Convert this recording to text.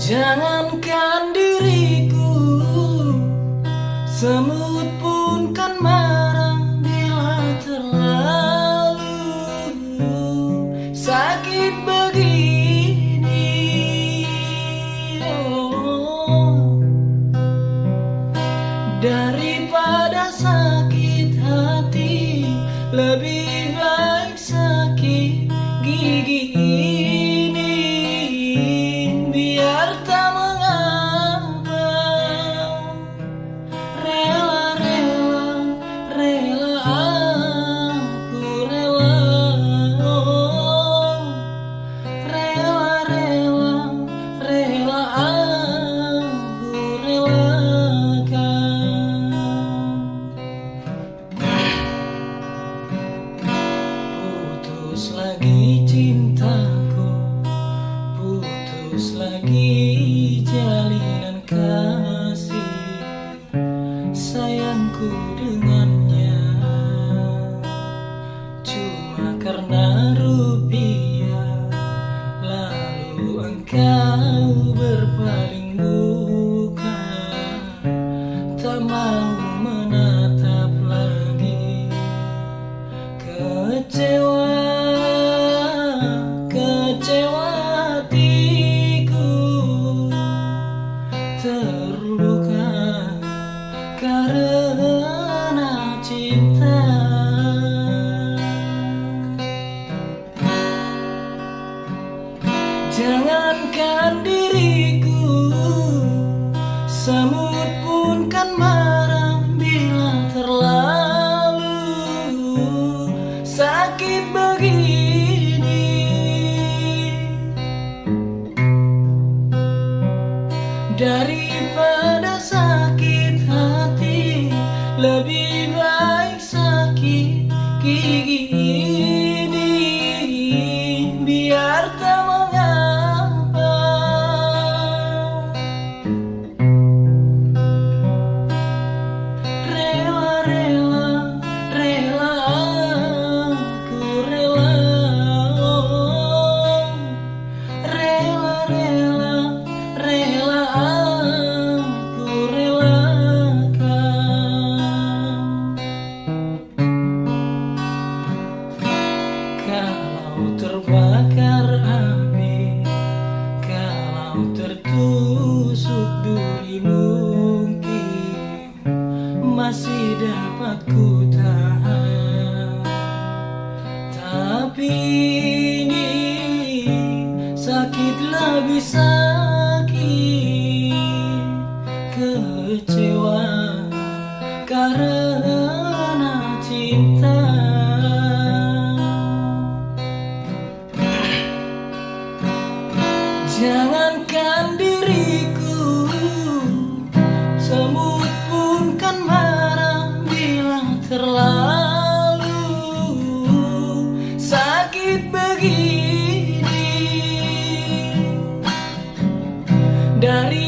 Jangankan diriku, semut pun kan marah bila terlalu sakit begini. Daripada sakit hati, lebih baik sakit gigi ini. Biar tak mengapa, rela aku rela, rela aku relakan. Putus lagi cintaku, putus lagi jalinan kasih sayangku dengannya. Cuma karena rupiah, lalu engkau berpaling muka, tak mau menatap lagi. Kecewa hatiku, terluka karena cinta. Jangankan diriku, semut pun kan marah bila terlalu sakit begini. Daripada sakit hati, lebih baik sakit gigi ini. Biar tak mengapa, rela aku rela, rela aku relakan. Kalau terbakar api, kalau tertusuk duri, mungkin masih dapat ku tahan. Tapi ini sakit lebih sakit, kecewa karena cinta. Jangankan diriku, semut pun kan marah bila terlalu sakit begini. Dari